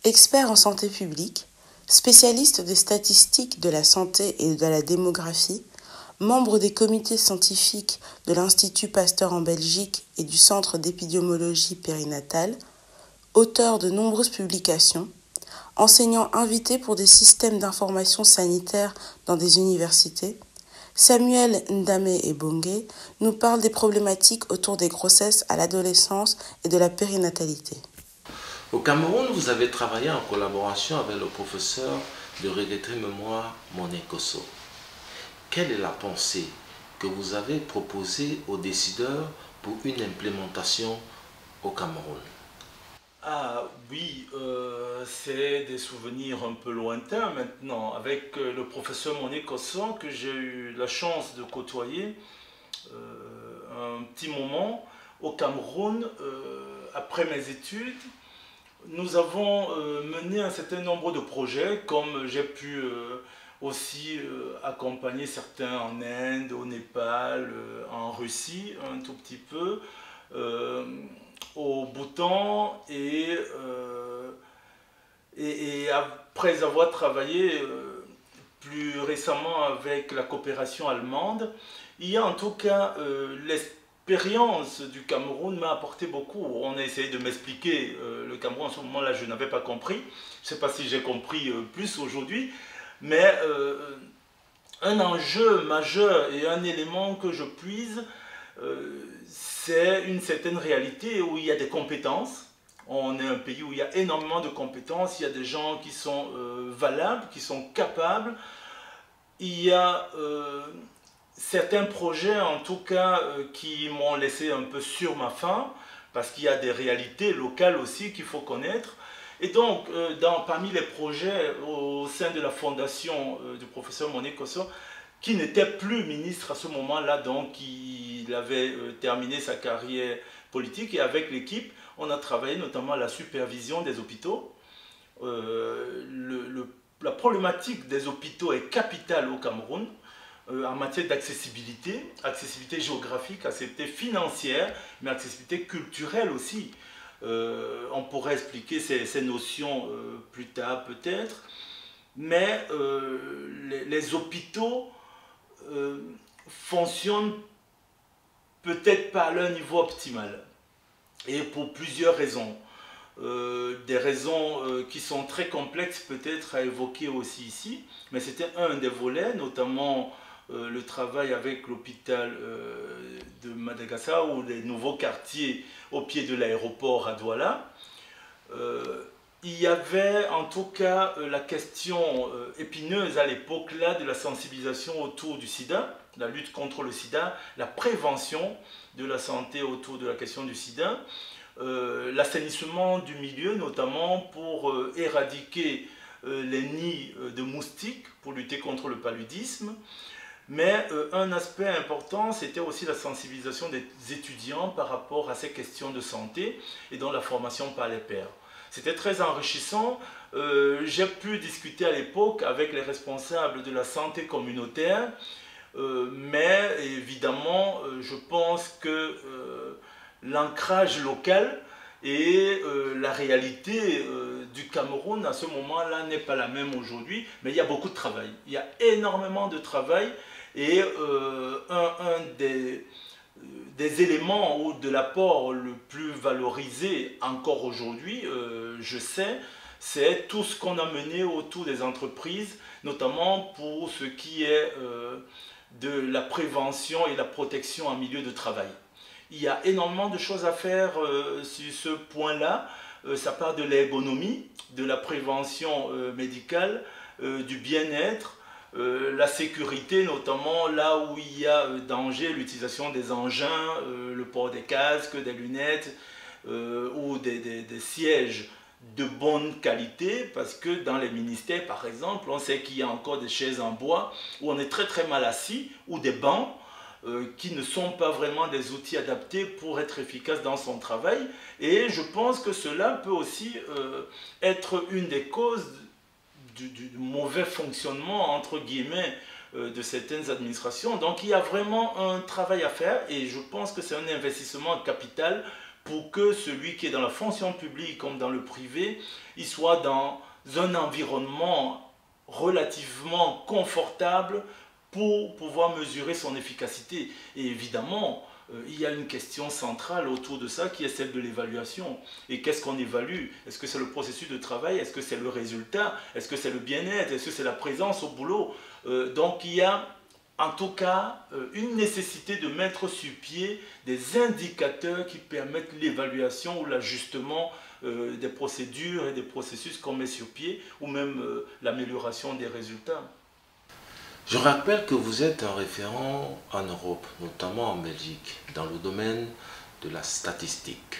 Expert en santé publique, spécialiste des statistiques de la santé et de la démographie, membre des comités scientifiques de l'Institut Pasteur en Belgique et du Centre d'épidémiologie périnatale, auteur de nombreuses publications, enseignant invité pour des systèmes d'information sanitaire dans des universités, Samuel Ndame-Ebonge nous parle des problématiques autour des grossesses à l'adolescence et de la périnatalité. Au Cameroun, vous avez travaillé en collaboration avec le professeur de regrettée mémoire Monet Kosso. Quelle est la pensée que vous avez proposée aux décideurs pour une implémentation au Cameroun? Ah oui, c'est des souvenirs un peu lointains maintenant, avec le professeur Monet Kosso que j'ai eu la chance de côtoyer un petit moment au Cameroun après mes études. Nous avons mené un certain nombre de projets, comme j'ai pu aussi accompagner certains en Inde, au Népal, en Russie un tout petit peu, au Bhoutan, et après avoir travaillé plus récemment avec la coopération allemande, il y a en tout cas l'expérience du Cameroun m'a apporté beaucoup. On a essayé de m'expliquer le Cameroun, en ce moment-là je n'avais pas compris. Je ne sais pas si j'ai compris plus aujourd'hui, mais un enjeu majeur et un élément que je puise, c'est une certaine réalité où il y a des compétences. On est un pays où il y a énormément de compétences, il y a des gens qui sont valables, qui sont capables. Il y a certains projets en tout cas qui m'ont laissé un peu sur ma faim, parce qu'il y a des réalités locales aussi qu'il faut connaître. Et donc, parmi les projets au sein de la fondation du professeur Monet Kosso, qui n'était plus ministre à ce moment-là, donc il avait terminé sa carrière politique, et avec l'équipe, on a travaillé notamment à la supervision des hôpitaux. La problématique des hôpitaux est capitale au Cameroun, en matière d'accessibilité, accessibilité géographique, accessibilité financière, mais accessibilité culturelle aussi. On pourrait expliquer ces notions plus tard peut-être, mais les hôpitaux fonctionnent peut-être pas à leur niveau optimal, et pour plusieurs raisons. Des raisons qui sont très complexes peut-être à évoquer aussi ici, mais c'était un des volets, notamment le travail avec l'hôpital de Madagascar ou les nouveaux quartiers au pied de l'aéroport à Douala. Il y avait en tout cas la question épineuse à l'époque là de la sensibilisation autour du sida, la lutte contre le sida, la prévention de la santé autour de la question du sida, l'assainissement du milieu notamment pour éradiquer les nids de moustiques, pour lutter contre le paludisme. Mais un aspect important, c'était aussi la sensibilisation des étudiants par rapport à ces questions de santé et dans la formation par les pairs. C'était très enrichissant. J'ai pu discuter à l'époque avec les responsables de la santé communautaire, mais évidemment, je pense que l'ancrage local et la réalité du Cameroun à ce moment-là n'est pas la même aujourd'hui, mais il y a beaucoup de travail. Il y a énormément de travail, et un des éléments ou de l'apport le plus valorisé encore aujourd'hui, je sais, c'est tout ce qu'on a mené autour des entreprises, notamment pour ce qui est de la prévention et la protection en milieu de travail. Il y a énormément de choses à faire sur ce point-là. Ça part de l'ergonomie, de la prévention médicale, du bien-être, la sécurité, notamment là où il y a danger, l'utilisation des engins, le port des casques, des lunettes ou des sièges de bonne qualité, parce que dans les ministères par exemple, on sait qu'il y a encore des chaises en bois où on est très très mal assis, ou des bancs qui ne sont pas vraiment des outils adaptés pour être efficace dans son travail. Et je pense que cela peut aussi être une des causes du mauvais fonctionnement, entre guillemets, de certaines administrations. Donc il y a vraiment un travail à faire, et je pense que c'est un investissement capital pour que celui qui est dans la fonction publique comme dans le privé, il soit dans un environnement relativement confortable pour pouvoir mesurer son efficacité. Et évidemment, il y a une question centrale autour de ça qui est celle de l'évaluation. Et qu'est-ce qu'on évalue? Est-ce que c'est le processus de travail? Est-ce que c'est le résultat? Est-ce que c'est le bien-être? Est-ce que c'est la présence au boulot? Donc il y a en tout cas une nécessité de mettre sur pied des indicateurs qui permettent l'évaluation ou l'ajustement des procédures et des processus qu'on met sur pied, ou même l'amélioration des résultats. Je rappelle que vous êtes un référent en Europe, notamment en Belgique, dans le domaine de la statistique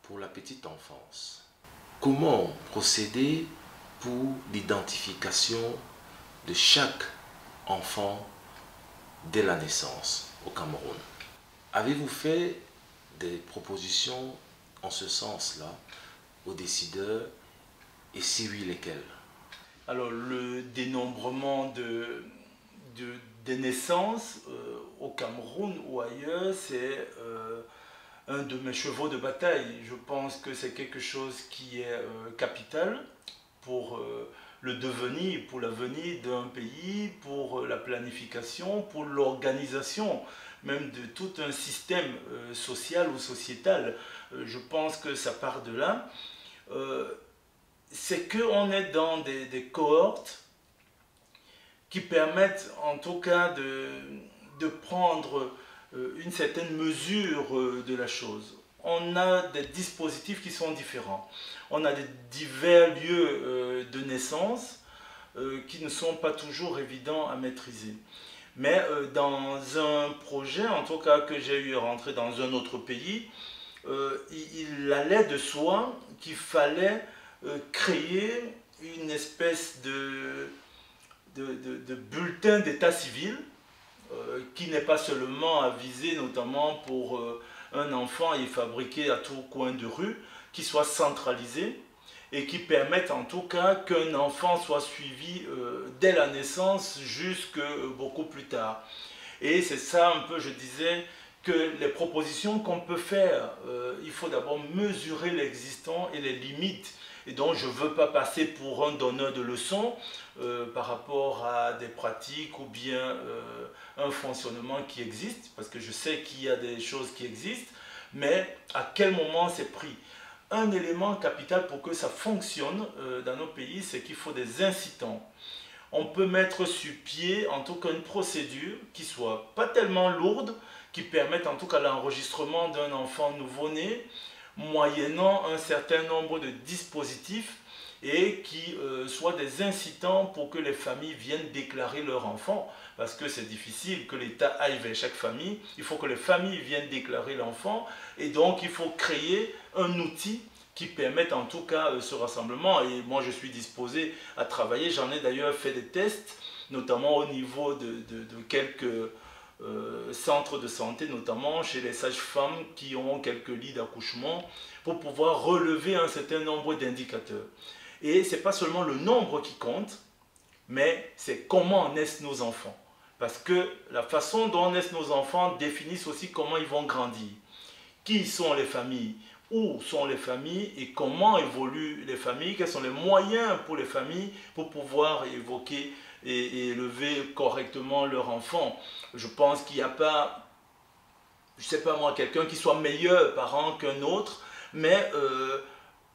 pour la petite enfance. Comment procéder pour l'identification de chaque enfant dès la naissance au Cameroun? Avez-vous fait des propositions en ce sens-là aux décideurs, et si oui, lesquelles? Alors, le dénombrement des naissances au Cameroun ou ailleurs, c'est un de mes chevaux de bataille. Je pense que c'est quelque chose qui est capital pour le devenir, pour l'avenir d'un pays, pour la planification, pour l'organisation même de tout un système social ou sociétal. Je pense que ça part de là. C'est qu'on est dans des cohortes qui permettent en tout cas de prendre une certaine mesure de la chose. On a des dispositifs qui sont différents. On a des divers lieux de naissance qui ne sont pas toujours évidents à maîtriser. Mais dans un projet, en tout cas que j'ai eu à rentrer dans un autre pays, il allait de soi qu'il fallait créer une espèce de bulletin d'état civil qui n'est pas seulement à viser notamment pour un enfant et fabriqué à tout coin de rue, qui soit centralisé et qui permette en tout cas qu'un enfant soit suivi dès la naissance jusque beaucoup plus tard. Et c'est ça un peu, je disais, que les propositions qu'on peut faire, il faut d'abord mesurer l'existant et les limites. Et donc je ne veux pas passer pour un donneur de leçons par rapport à des pratiques ou bien un fonctionnement qui existe, parce que je sais qu'il y a des choses qui existent, mais à quel moment c'est pris? Un élément capital pour que ça fonctionne dans nos pays, c'est qu'il faut des incitants. On peut mettre sur pied en tout cas une procédure qui soit pas tellement lourde, qui permette en tout cas l'enregistrement d'un enfant nouveau-né, moyennant un certain nombre de dispositifs et qui soient des incitants pour que les familles viennent déclarer leur enfant, parce que c'est difficile que l'État aille vers chaque famille, il faut que les familles viennent déclarer l'enfant, et donc il faut créer un outil qui permette en tout cas ce rassemblement. Et moi je suis disposé à travailler, j'en ai d'ailleurs fait des tests, notamment au niveau de quelques centres de santé, notamment chez les sages-femmes qui ont quelques lits d'accouchement, pour pouvoir relever un certain nombre d'indicateurs. Et ce n'est pas seulement le nombre qui compte, mais c'est comment naissent nos enfants. Parce que la façon dont naissent nos enfants définit aussi comment ils vont grandir. Qui sont les familles? Où sont les familles et comment évoluent les familles? Quels sont les moyens pour les familles pour pouvoir évoquer et élever correctement leur enfant? Je pense qu'il n'y a pas, je ne sais pas moi, quelqu'un qui soit meilleur parent qu'un autre, mais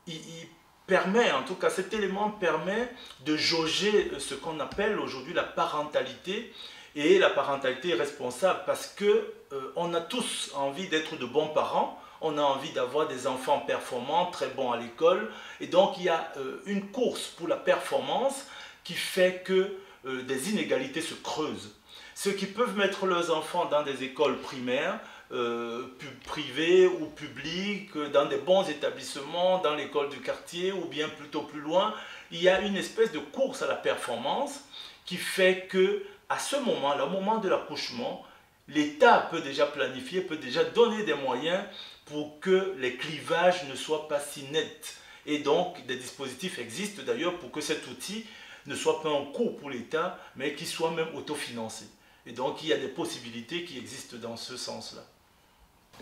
il permet, en tout cas cet élément permet de jauger ce qu'on appelle aujourd'hui la parentalité, et la parentalité responsable, parce que on a tous envie d'être de bons parents, on a envie d'avoir des enfants performants, très bons à l'école, et donc il y a une course pour la performance qui fait que des inégalités se creusent. Ceux qui peuvent mettre leurs enfants dans des écoles primaires, privées ou publiques, dans des bons établissements, dans l'école du quartier ou bien plutôt plus loin, il y a une espèce de course à la performance qui fait que à ce moment, au moment de l'accouchement, l'État peut déjà planifier, peut déjà donner des moyens pour que les clivages ne soient pas si nets. Et donc, des dispositifs existent d'ailleurs pour que cet outil ne soit pas un coût pour l'État, mais qu'il soit même autofinancé. Et donc, il y a des possibilités qui existent dans ce sens-là.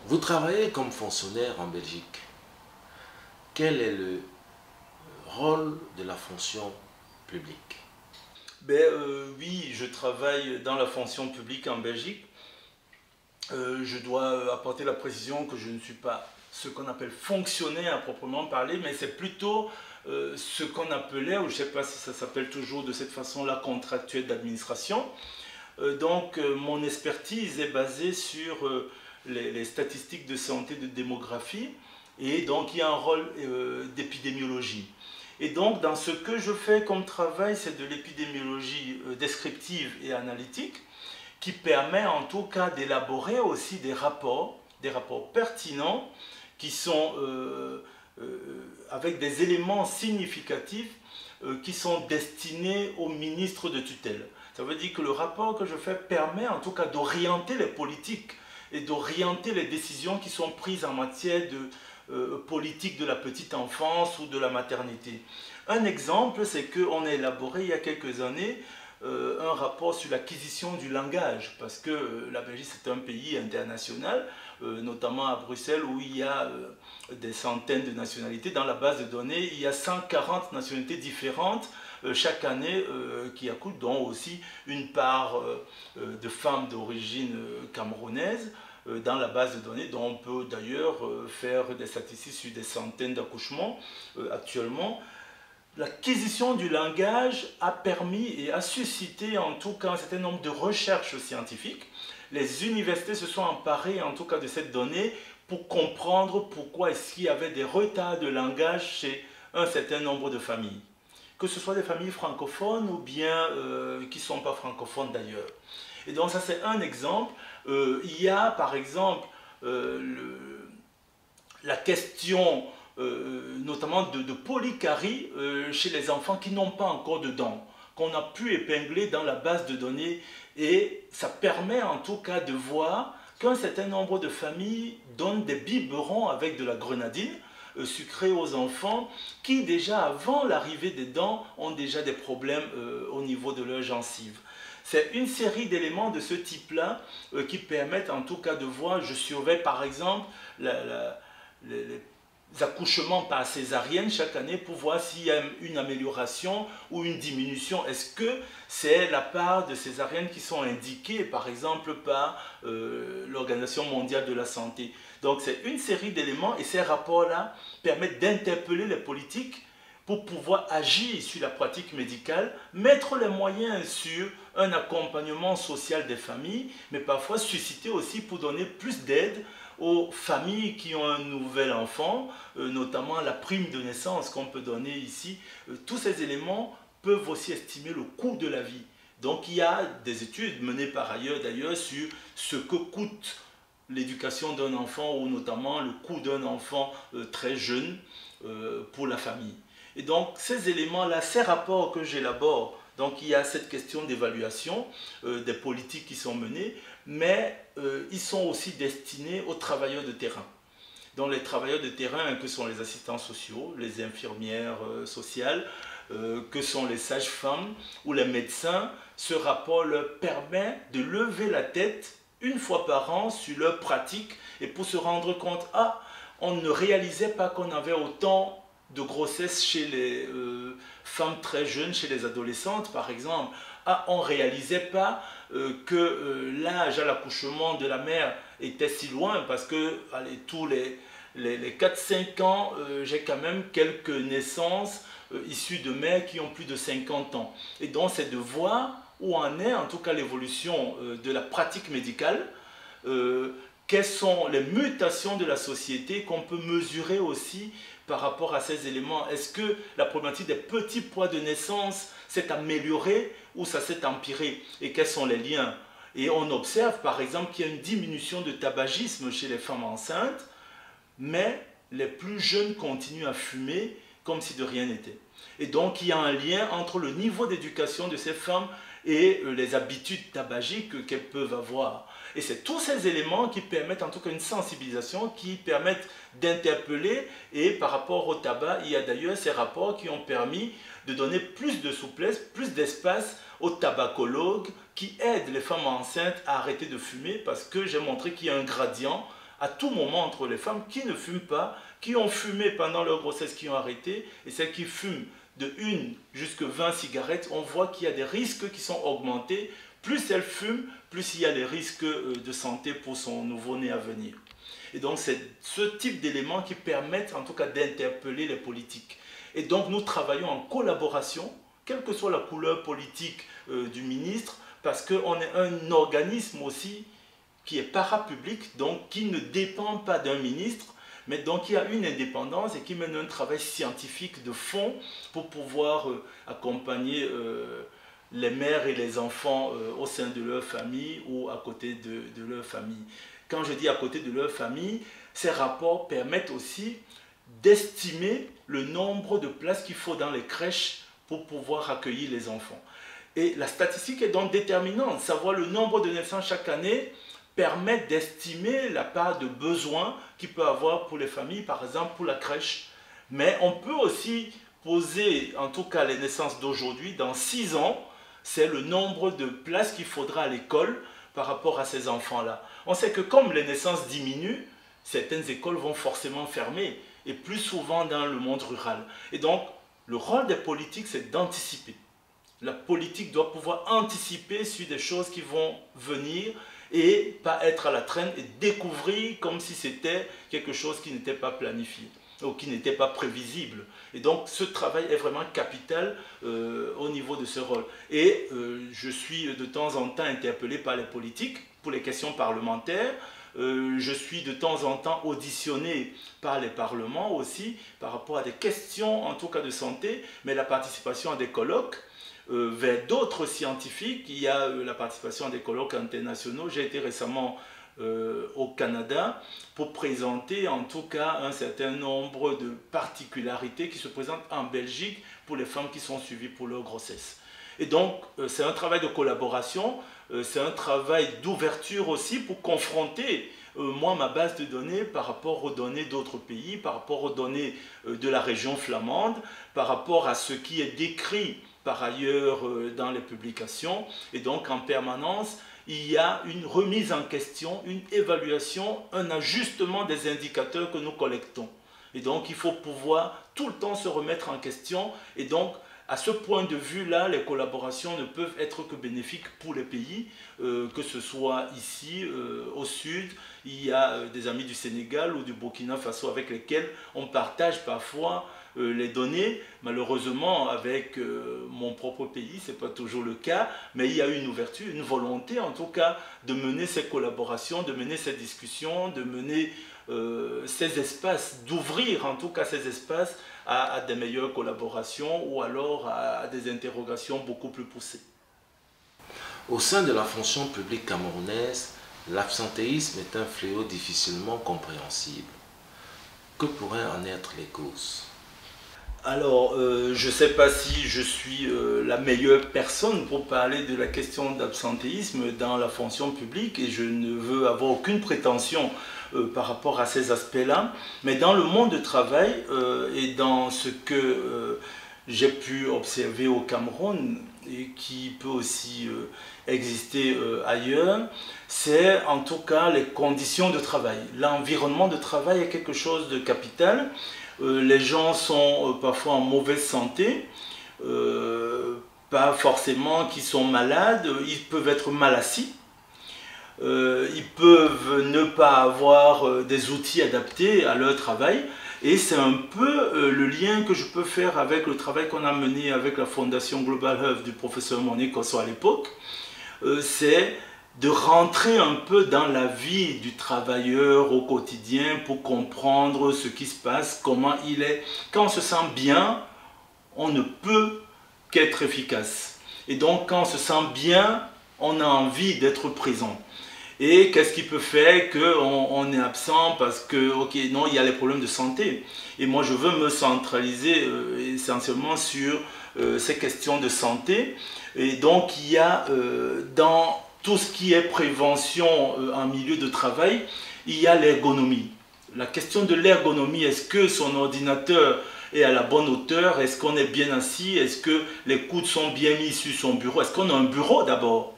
Vous travaillez comme fonctionnaire en Belgique. Quel est le rôle de la fonction publique? Oui, je travaille dans la fonction publique en Belgique. Je dois apporter la précision que je ne suis pas ce qu'on appelle fonctionnaire à proprement parler, mais c'est plutôt ce qu'on appelait, ou je ne sais pas si ça s'appelle toujours de cette façon-là, contractuel d'administration. Donc mon expertise est basée sur les statistiques de santé, de démographie, et donc il y a un rôle d'épidémiologie. Et donc dans ce que je fais comme travail, c'est de l'épidémiologie descriptive et analytique, qui permet en tout cas d'élaborer aussi des rapports pertinents qui sont avec des éléments significatifs qui sont destinés au ministre de tutelle. Ça veut dire que le rapport que je fais permet en tout cas d'orienter les politiques et d'orienter les décisions qui sont prises en matière de politique de la petite enfance ou de la maternité. Un exemple, c'est qu'on a élaboré il y a quelques années un rapport sur l'acquisition du langage, parce que la Belgique c'est un pays international, notamment à Bruxelles où il y a des centaines de nationalités. Dans la base de données, il y a 140 nationalités différentes chaque année qui accoutent, dont aussi une part de femmes d'origine camerounaise dans la base de données, dont on peut d'ailleurs faire des statistiques sur des centaines d'accouchements actuellement. L'acquisition du langage a permis et a suscité en tout cas un certain nombre de recherches scientifiques. Les universités se sont emparées en tout cas de cette donnée pour comprendre pourquoi est-ce qu'il y avait des retards de langage chez un certain nombre de familles. Que ce soit des familles francophones ou bien qui ne sont pas francophones d'ailleurs. Et donc ça c'est un exemple. Il y a par exemple la question notamment de polycarie chez les enfants qui n'ont pas encore de dents, qu'on a pu épingler dans la base de données, et ça permet en tout cas de voir qu'un certain nombre de familles donnent des biberons avec de la grenadine sucrée aux enfants qui déjà avant l'arrivée des dents ont déjà des problèmes au niveau de leurs gencives. C'est une série d'éléments de ce type-là qui permettent en tout cas de voir. Je surveille par exemple les accouchements par césarienne chaque année pour voir s'il y a une amélioration ou une diminution. Est-ce que c'est la part de césariennes qui sont indiquées par exemple par l'Organisation mondiale de la santé? Donc c'est une série d'éléments, et ces rapports-là permettent d'interpeller les politiques pour pouvoir agir sur la pratique médicale, mettre les moyens sur un accompagnement social des familles, mais parfois susciter aussi pour donner plus d'aide aux familles qui ont un nouvel enfant, notamment la prime de naissance qu'on peut donner ici. Tous ces éléments peuvent aussi estimer le coût de la vie. Donc il y a des études menées par ailleurs d'ailleurs sur ce que coûte l'éducation d'un enfant, ou notamment le coût d'un enfant très jeune pour la famille. Et donc ces éléments-là, ces rapports que j'élabore, donc il y a cette question d'évaluation des politiques qui sont menées, mais ils sont aussi destinés aux travailleurs de terrain. Donc les travailleurs de terrain, que sont les assistants sociaux, les infirmières sociales, que sont les sages-femmes ou les médecins, ce rapport leur permet de lever la tête une fois par an sur leur pratique, et pour se rendre compte, on ne réalisait pas qu'on avait autant de grossesse chez les femmes très jeunes, chez les adolescentes par exemple. On ne réalisait pas que l'âge à l'accouchement de la mère était si loin, parce que tous les 4-5 ans, j'ai quand même quelques naissances issues de mères qui ont plus de 50 ans. Et donc c'est de voir où en est en tout cas l'évolution de la pratique médicale, quelles sont les mutations de la société qu'on peut mesurer aussi par rapport à ces éléments. Est-ce que la problématique des petits poids de naissance s'est améliorée ou ça s'est empiré, et quels sont les liens? Et on observe par exemple qu'il y a une diminution de tabagisme chez les femmes enceintes, mais les plus jeunes continuent à fumer comme si de rien n'était. Et donc il y a un lien entre le niveau d'éducation de ces femmes et les habitudes tabagiques qu'elles peuvent avoir. Et c'est tous ces éléments qui permettent en tout cas une sensibilisation, qui permettent d'interpeller. Et par rapport au tabac, il y a d'ailleurs ces rapports qui ont permis de donner plus de souplesse, plus d'espace aux tabacologues qui aident les femmes enceintes à arrêter de fumer, parce que j'ai montré qu'il y a un gradient à tout moment entre les femmes qui ne fument pas, qui ont fumé pendant leur grossesse, qui ont arrêté, et celles qui fument de 1 jusqu'à 20 cigarettes, on voit qu'il y a des risques qui sont augmentés. Plus elles fument, plus il y a des risques de santé pour son nouveau-né à venir. Et donc c'est ce type d'éléments qui permettent en tout cas d'interpeller les politiques. Et donc nous travaillons en collaboration, quelle que soit la couleur politique du ministre, parce qu'on est un organisme aussi qui est parapublic, donc qui ne dépend pas d'un ministre, mais donc qui a une indépendance et qui mène un travail scientifique de fond pour pouvoir accompagner les mères et les enfants au sein de leur famille ou à côté de leur famille. Quand je dis à côté de leur famille, ces rapports permettent aussi d'estimer le nombre de places qu'il faut dans les crèches pour pouvoir accueillir les enfants. Et la statistique est donc déterminante. Savoir le nombre de naissances chaque année permet d'estimer la part de besoin qu'il peut avoir pour les familles, par exemple pour la crèche. Mais on peut aussi poser, en tout cas les naissances d'aujourd'hui, dans 6 ans, c'est le nombre de places qu'il faudra à l'école par rapport à ces enfants-là. On sait que comme les naissances diminuent, certaines écoles vont forcément fermer, et plus souvent dans le monde rural. Et donc, le rôle des politiques, c'est d'anticiper. La politique doit pouvoir anticiper sur des choses qui vont venir et pas être à la traîne et découvrir comme si c'était quelque chose qui n'était pas planifié ou qui n'était pas prévisible. Et donc ce travail est vraiment capital au niveau de ce rôle. Et je suis de temps en temps interpellé par les politiques pour les questions parlementaires. Je suis de temps en temps auditionné par les parlements aussi par rapport à des questions en tout cas de santé, mais la participation à des colloques vers d'autres scientifiques. Il y a la participation à des colloques internationaux. J'ai été récemment au Canada pour présenter en tout cas un certain nombre de particularités qui se présentent en Belgique pour les femmes qui sont suivies pour leur grossesse. Et donc c'est un travail de collaboration, c'est un travail d'ouverture aussi pour confronter moi ma base de données par rapport aux données d'autres pays, par rapport aux données de la région flamande, par rapport à ce qui est décrit par ailleurs dans les publications. Et donc en permanence il y a une remise en question, une évaluation, un ajustement des indicateurs que nous collectons. Et donc il faut pouvoir tout le temps se remettre en question. Et donc à ce point de vue-là, les collaborations ne peuvent être que bénéfiques pour les pays, que ce soit ici, au sud. Il y a des amis du Sénégal ou du Burkina Faso avec lesquels on partage parfois les données. Malheureusement, avec mon propre pays, ce n'est pas toujours le cas, mais il y a une ouverture, une volonté en tout cas de mener ces collaborations, de mener ces discussions, de mener ces espaces, d'ouvrir en tout cas ces espaces à des meilleures collaborations ou alors à des interrogations beaucoup plus poussées. Au sein de la fonction publique camerounaise, l'absentéisme est un fléau difficilement compréhensible. Que pourraient en être les causes ? Alors, je ne sais pas si je suis la meilleure personne pour parler de la question d'absentéisme dans la fonction publique et je ne veux avoir aucune prétention par rapport à ces aspects-là. Mais dans le monde du travail et dans ce que j'ai pu observer au Cameroun et qui peut aussi exister ailleurs, c'est en tout cas les conditions de travail. L'environnement de travail est quelque chose de capital. Les gens sont parfois en mauvaise santé, pas forcément qu'ils sont malades, ils peuvent être mal assis, ils peuvent ne pas avoir des outils adaptés à leur travail. Et c'est un peu le lien que je peux faire avec le travail qu'on a mené avec la Fondation Global Health du professeur Monique Kosso à l'époque. C'est de rentrer un peu dans la vie du travailleur au quotidien pour comprendre ce qui se passe, comment il est. Quand on se sent bien, on ne peut qu'être efficace. Et donc quand on se sent bien, on a envie d'être présent. Et qu'est-ce qui peut faire qu'on est absent parce que, ok, non, il y a les problèmes de santé. Et moi, je veux me centraliser essentiellement sur ces questions de santé. Et donc, il y a dans tout ce qui est prévention en milieu de travail, il y a l'ergonomie. La question de l'ergonomie, est-ce que son ordinateur est à la bonne hauteur? Est-ce qu'on est bien assis? Est-ce que les coudes sont bien mis sur son bureau? Est-ce qu'on a un bureau d'abord?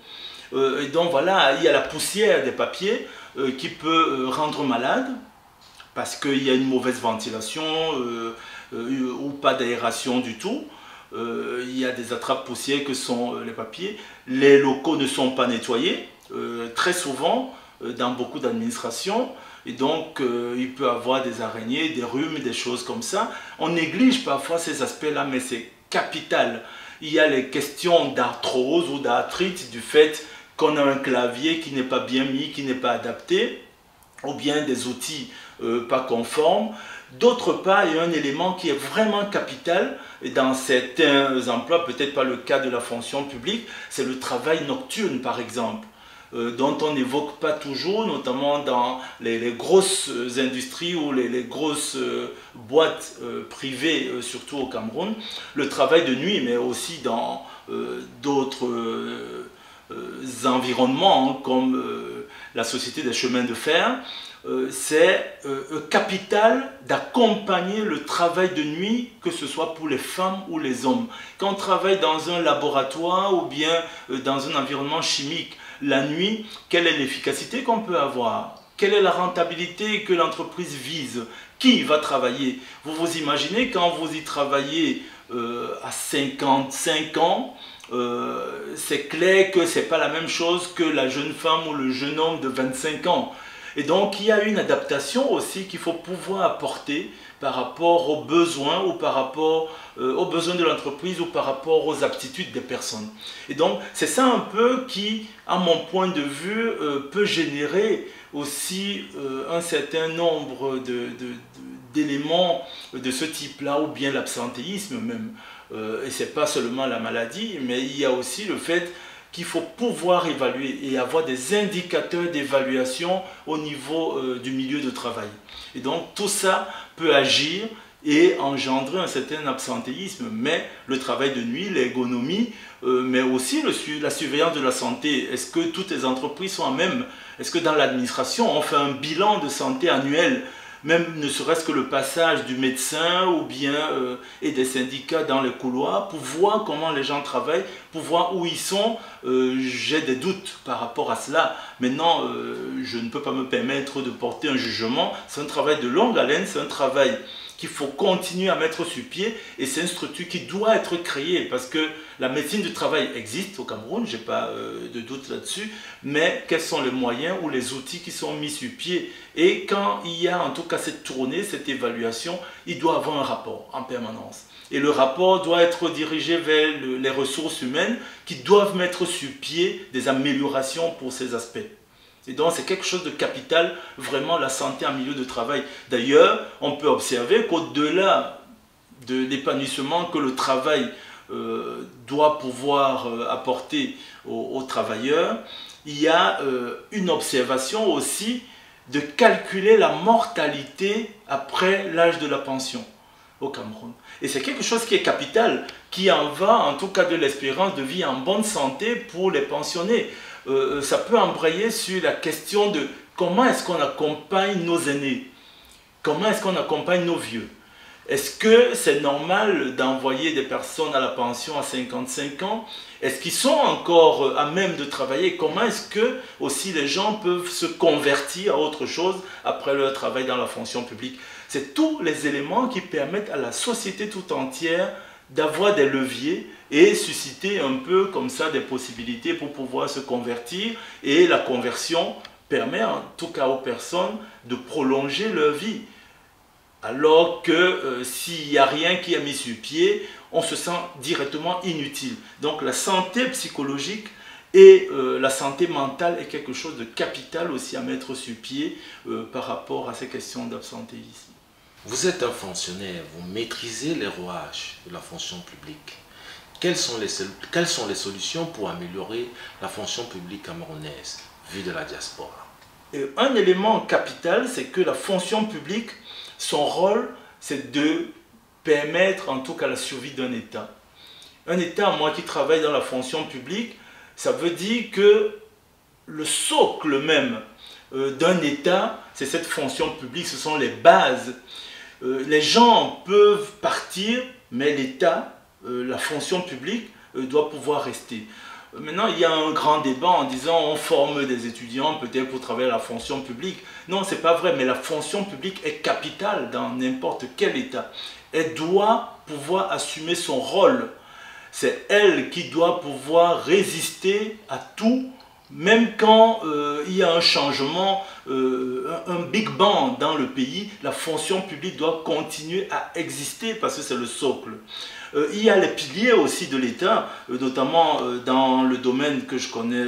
Et donc voilà, il y a la poussière des papiers qui peut rendre malade parce qu'il y a une mauvaise ventilation ou pas d'aération du tout. Il y a des attrapes poussières que sont les papiers. Les locaux ne sont pas nettoyés, très souvent dans beaucoup d'administrations. Et donc, il peut y avoir des araignées, des rhumes, des choses comme ça. On néglige parfois ces aspects-là, mais c'est capital. Il y a les questions d'arthrose ou d'arthrite du fait qu'on a un clavier qui n'est pas bien mis, qui n'est pas adapté, ou bien des outils pas conformes. D'autre part, il y a un élément qui est vraiment capital, et dans certains emplois, peut-être pas le cas de la fonction publique, c'est le travail nocturne par exemple, dont on n'évoque pas toujours, notamment dans les grosses industries ou les grosses boîtes privées, surtout au Cameroun. Le travail de nuit, mais aussi dans d'autres environnements, hein, comme la Société des chemins de fer, c'est capital d'accompagner le travail de nuit, que ce soit pour les femmes ou les hommes. Quand on travaille dans un laboratoire ou bien dans un environnement chimique, la nuit, quelle est l'efficacité qu'on peut avoir? Quelle est la rentabilité que l'entreprise vise? Qui va travailler? Vous vous imaginez quand vous y travaillez à 55 ans, c'est clair que ce n'est pas la même chose que la jeune femme ou le jeune homme de 25 ans. Et donc, il y a une adaptation aussi qu'il faut pouvoir apporter par rapport aux besoins ou par rapport aux besoins de l'entreprise ou par rapport aux aptitudes des personnes. Et donc, c'est ça un peu qui, à mon point de vue, peut générer aussi un certain nombre d'éléments de ce type-là, ou bien l'absentéisme même. Et ce n'est pas seulement la maladie, mais il y a aussi le fait qu'il faut pouvoir évaluer et avoir des indicateurs d'évaluation au niveau du milieu de travail. Et donc tout ça peut agir et engendrer un certain absentéisme, mais le travail de nuit, l'ergonomie, mais aussi la surveillance de la santé. Est-ce que toutes les entreprises sont en même? Est-ce que dans l'administration, on fait un bilan de santé annuel, même ne serait-ce que le passage du médecin ou bien et des syndicats dans les couloirs pour voir comment les gens travaillent, pour voir où ils sont? J'ai des doutes par rapport à cela. Maintenant, je ne peux pas me permettre de porter un jugement. C'est un travail de longue haleine, c'est un travail qu'il faut continuer à mettre sur pied et c'est une structure qui doit être créée parce que la médecine du travail existe au Cameroun, je n'ai pas de doute là-dessus, mais quels sont les moyens ou les outils qui sont mis sur pied? Et quand il y a en tout cas cette tournée, cette évaluation, il doit avoir un rapport en permanence. Et le rapport doit être dirigé vers les ressources humaines qui doivent mettre sur pied des améliorations pour ces aspects. Et donc c'est quelque chose de capital, vraiment la santé en milieu de travail. D'ailleurs, on peut observer qu'au-delà de l'épanouissement que le travail doit pouvoir apporter aux travailleurs, il y a une observation aussi de calculer la mortalité après l'âge de la pension au Cameroun. Et c'est quelque chose qui est capital, qui en va en tout cas de l'espérance de vie en bonne santé pour les pensionnés. Ça peut embrayer sur la question de comment est-ce qu'on accompagne nos aînés, comment est-ce qu'on accompagne nos vieux. Est-ce que c'est normal d'envoyer des personnes à la pension à 55 ans? Est-ce qu'ils sont encore à même de travailler? Comment est-ce que aussi les gens peuvent se convertir à autre chose après leur travail dans la fonction publique? C'est tous les éléments qui permettent à la société tout entière d'avoir des leviers et susciter un peu comme ça des possibilités pour pouvoir se convertir. Et la conversion permet en tout cas aux personnes de prolonger leur vie. Alors que s'il n'y a rien qui est mis sur pied, on se sent directement inutile. Donc la santé psychologique et la santé mentale est quelque chose de capital aussi à mettre sur pied par rapport à ces questions d'absentéisme. Vous êtes un fonctionnaire, vous maîtrisez les rouages de la fonction publique. Quelles sont les solutions pour améliorer la fonction publique camerounaise, vue de la diaspora? Un élément capital, c'est que la fonction publique, son rôle, c'est de permettre en tout cas la survie d'un État. Un État, moi qui travaille dans la fonction publique, ça veut dire que le socle même d'un État, c'est cette fonction publique, ce sont les bases. Les gens peuvent partir, mais l'État, la fonction publique, doit pouvoir rester. Maintenant, il y a un grand débat en disant on forme des étudiants peut-être pour travailler à la fonction publique. Non, c'est pas vrai, mais la fonction publique est capitale dans n'importe quel État. Elle doit pouvoir assumer son rôle. C'est elle qui doit pouvoir résister à tout, même quand il y a un changement, un big bang dans le pays, la fonction publique doit continuer à exister parce que c'est le socle. Il y a les piliers aussi de l'État, notamment dans le domaine que je connais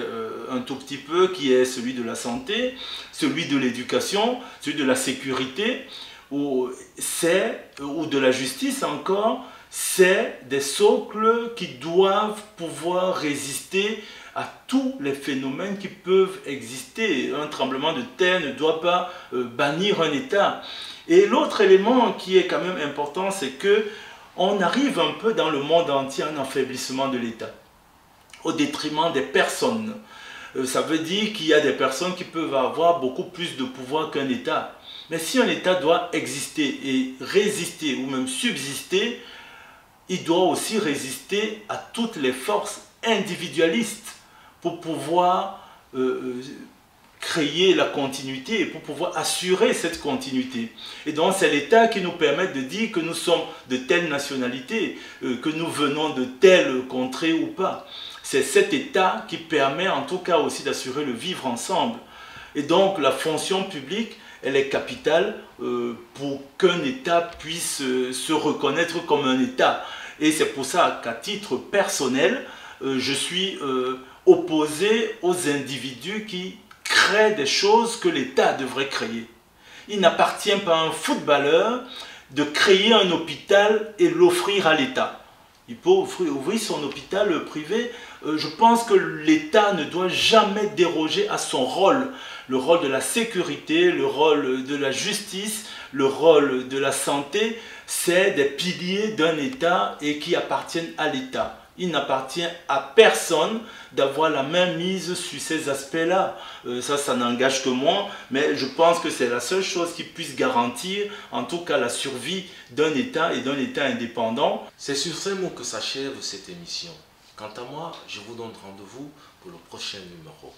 un tout petit peu, qui est celui de la santé, celui de l'éducation, celui de la sécurité, ou de la justice encore. C'est des socles qui doivent pouvoir résister à tous les phénomènes qui peuvent exister. Un tremblement de terre ne doit pas bannir un État. Et l'autre élément qui est quand même important, c'est que on arrive un peu dans le monde entier à un affaiblissement de l'État, au détriment des personnes. Ça veut dire qu'il y a des personnes qui peuvent avoir beaucoup plus de pouvoir qu'un État. Mais si un État doit exister et résister ou même subsister, il doit aussi résister à toutes les forces individualistes pour pouvoir créer la continuité et pour pouvoir assurer cette continuité. Et donc c'est l'État qui nous permet de dire que nous sommes de telle nationalité, que nous venons de telle contrée ou pas. C'est cet État qui permet en tout cas aussi d'assurer le vivre ensemble. Et donc la fonction publique, elle est capitale pour qu'un État puisse se reconnaître comme un État. Et c'est pour ça qu'à titre personnel, je suis opposé aux individus qui créent des choses que l'État devrait créer. Il n'appartient pas à un footballeur de créer un hôpital et l'offrir à l'État. Il peut ouvrir son hôpital privé. Je pense que l'État ne doit jamais déroger à son rôle. Le rôle de la sécurité, le rôle de la justice, le rôle de la santé, c'est des piliers d'un État et qui appartiennent à l'État. Il n'appartient à personne d'avoir la main mise sur ces aspects-là. Ça n'engage que moi, mais je pense que c'est la seule chose qui puisse garantir, en tout cas, la survie d'un État et d'un État indépendant. C'est sur ces mots que s'achève cette émission. Quant à moi, je vous donne rendez-vous pour le prochain numéro.